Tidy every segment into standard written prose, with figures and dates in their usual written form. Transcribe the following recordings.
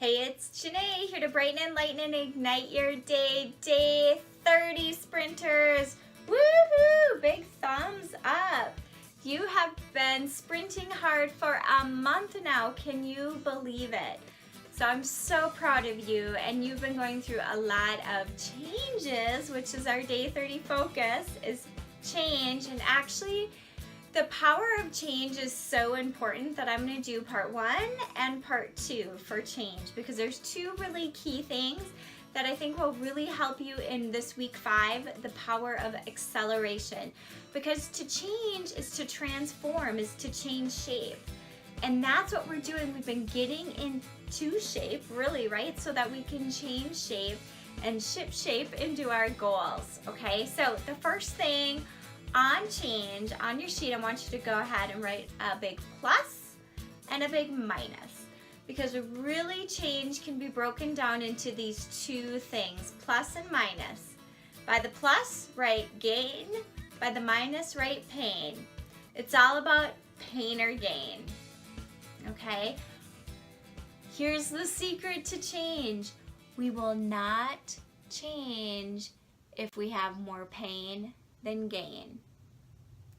Hey, it's Janae here to brighten, enlighten, and ignite your day. Day 30 sprinters. Woohoo! Big thumbs up. You have been sprinting hard for a month now. Can you believe it? So I'm so proud of you, and you've been going through a lot of changes, which is our day 30 focus, is change. And actually, the power of change is so important that I'm going to do part 1 and part 2 for change, because there's two really key things that I think will really help you in this week 5, the power of acceleration. Because to change is to transform, is to change shape. And that's what we're doing. We've been getting into shape, really, right? So that we can change shape and ship shape into our goals, okay? So the first thing on change, on your sheet, I want you to go ahead and write a big plus and a big minus, because really change can be broken down into these two things, plus and minus. By the plus, write gain. By the minus, write pain. It's all about pain or gain, okay? Here's the secret to change. We will not change if we have more pain than gain.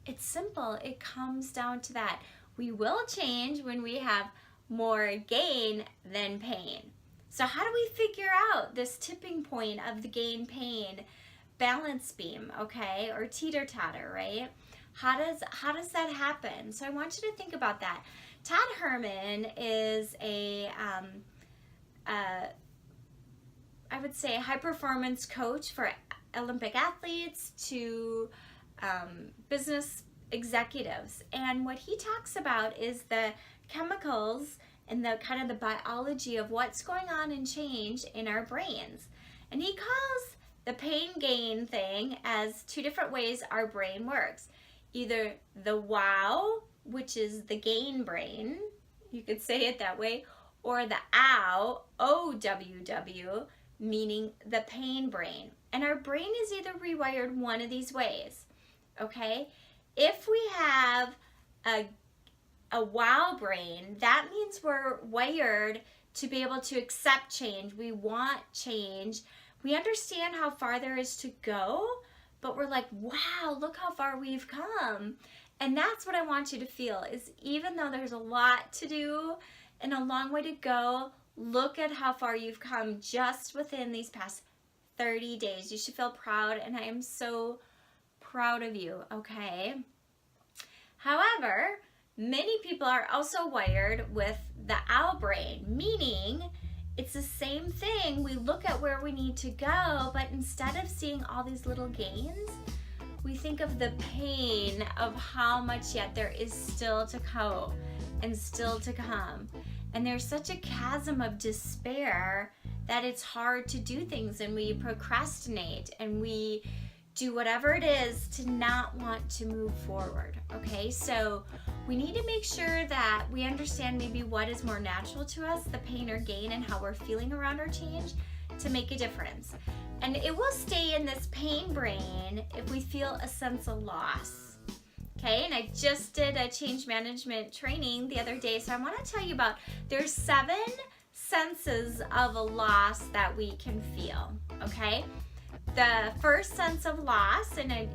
It's simple. It comes down to that. We will change when we have more gain than pain. So how do we figure out this tipping point of the gain-pain balance beam, okay, or teeter-totter, right? How does that happen? So I want you to think about that. Todd Herman is I would say, a high-performance coach for Olympic athletes to business executives. And what he talks about is the chemicals and the kind of the biology of what's going on in change in our brains. And he calls the pain gain thing as two different ways our brain works. Either the wow, which is the gain brain, you could say it that way, or the ow, O-W-W, meaning the pain brain. And our brain is either rewired one of these ways, okay? If we have a wow brain, that means we're wired to be able to accept change. We want change. We understand how far there is to go, but we're like, wow, look how far we've come. And that's what I want you to feel, is even though there's a lot to do and a long way to go, look at how far you've come just within these past 30 days. You should feel proud, and I am so proud of you, okay? However, many people are also wired with the owl brain, meaning it's the same thing. We look at where we need to go, but instead of seeing all these little gains, we think of the pain of how much yet there is still to go and still to come. And there's such a chasm of despair that it's hard to do things, and we procrastinate and we do whatever it is to not want to move forward, okay? So we need to make sure that we understand maybe what is more natural to us, the pain or gain, and how we're feeling around our change to make a difference. And it will stay in this pain brain if we feel a sense of loss, okay? And I just did a change management training the other day, so I want to tell you about, there's 7 senses of a loss that we can feel, okay? The first sense of loss, and I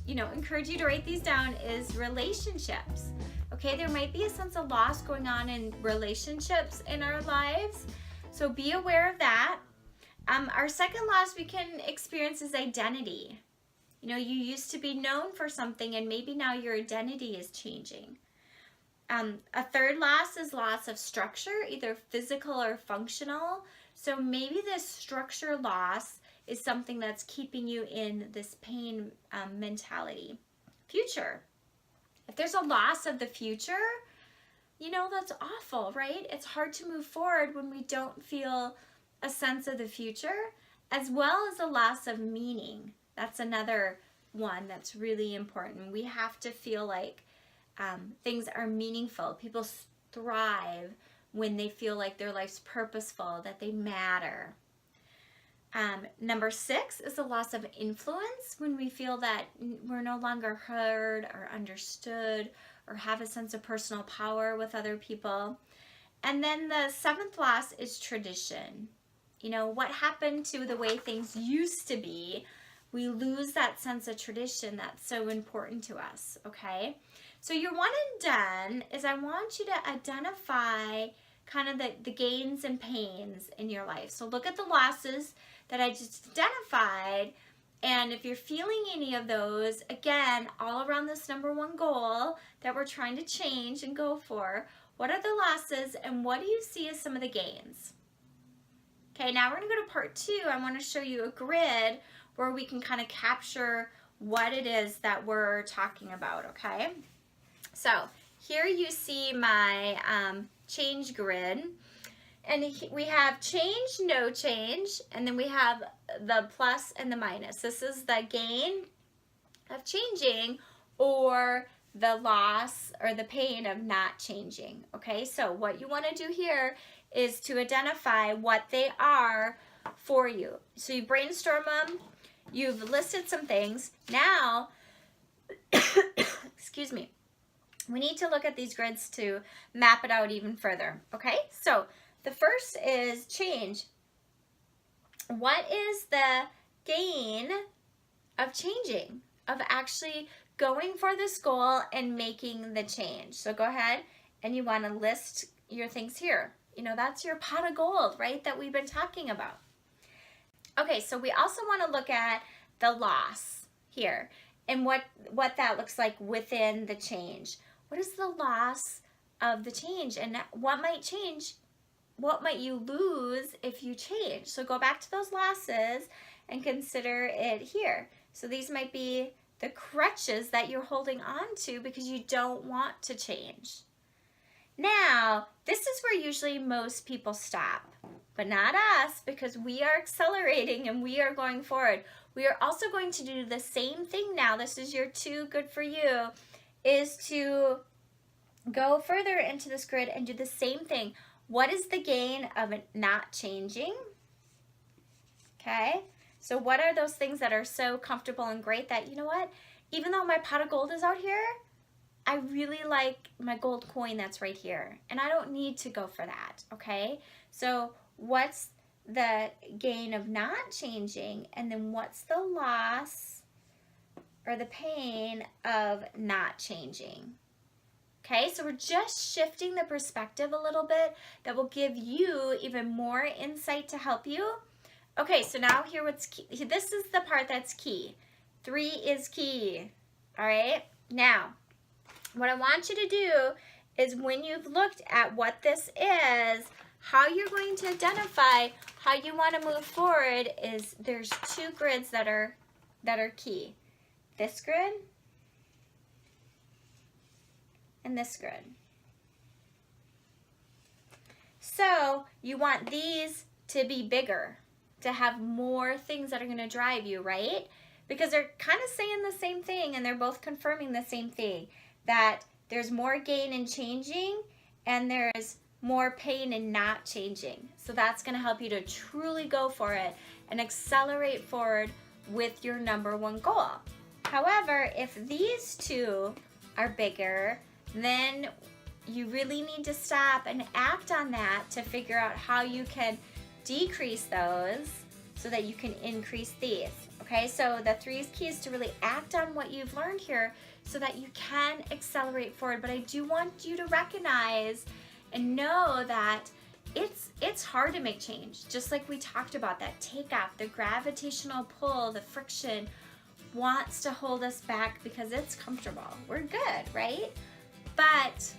encourage you to write these down, is relationships. Okay, there might be a sense of loss going on in relationships in our lives, so be aware of that. Our second loss we can experience is identity. You know, you used to be known for something, and maybe now your identity is changing. A third loss is loss of structure, either physical or functional. So maybe this structure loss is something that's keeping you in this pain mentality. Future. If there's a loss of the future, you know, that's awful, right? It's hard to move forward when we don't feel a sense of the future, as well as a loss of meaning. That's another one that's really important. We have to feel like things are meaningful. People thrive when they feel like their life's purposeful, that they matter. Number 6 is the loss of influence, when we feel that we're no longer heard or understood or have a sense of personal power with other people. And then the seventh loss is tradition. You know, what happened to the way things used to be? We lose that sense of tradition that's so important to us, okay? So your one and done is I want you to identify kind of the gains and pains in your life. So look at the losses that I just identified, and if you're feeling any of those, again, all around this number one goal that we're trying to change and go for, what are the losses and what do you see as some of the gains? Okay, now we're going to go to part 2. I want to show you a grid where we can kind of capture what it is that we're talking about, okay? So here you see my change grid, and we have change, no change, and then we have the plus and the minus. This is the gain of changing or the loss or the pain of not changing, okay? So what you want to do here is to identify what they are for you. So you brainstorm them, you've listed some things. Now, excuse me, we need to look at these grids to map it out even further, okay? So the first is change. What is the gain of changing, of actually going for this goal and making the change? So go ahead and you want to list your things here. You know, that's your pot of gold, right, that we've been talking about. Okay, so we also want to look at the loss here and what that looks like within the change. What is the loss of the change, and what might change? What might you lose if you change? So go back to those losses and consider it here. So these might be the crutches that you're holding on to because you don't want to change. Now, this is where usually most people stop, but not us, because we are accelerating and we are going forward. We are also going to do the same thing now. This is your 2, good for you, is to go further into this grid and do the same thing. What is the gain of it not changing? Okay, so what are those things that are so comfortable and great that, you know what, even though my pot of gold is out here, I really like my gold coin that's right here, and I don't need to go for that, okay? So what's the gain of not changing, and then what's the loss or the pain of not changing? Okay, so we're just shifting the perspective a little bit that will give you even more insight to help you. Okay, so now here what's key. This is the part that's key. 3 is key, all right? Now, what I want you to do is when you've looked at what this is, how you're going to identify how you want to move forward is there's 2 grids that are key. This grid and this grid. So you want these to be bigger, to have more things that are going to drive you, right? Because they're kind of saying the same thing and they're both confirming the same thing, that there's more gain in changing and there's more pain in not changing. So that's going to help you to truly go for it and accelerate forward with your number one goal. However, if these 2 are bigger, then you really need to stop and act on that to figure out how you can decrease those so that you can increase these. Okay, so the 3's key is to really act on what you've learned here so that you can accelerate forward. But I do want you to recognize and know that it's hard to make change. Just like we talked about, that takeoff, the gravitational pull, the friction wants to hold us back because it's comfortable. We're good, right? But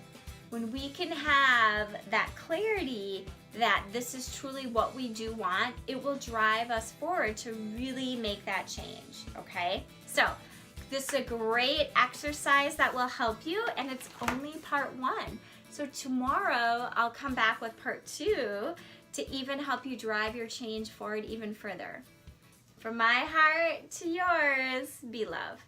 when we can have that clarity that this is truly what we do want, it will drive us forward to really make that change, okay? So this is a great exercise that will help you, and it's only part 1. So tomorrow I'll come back with part 2 to even help you drive your change forward even further. From my heart to yours, be love.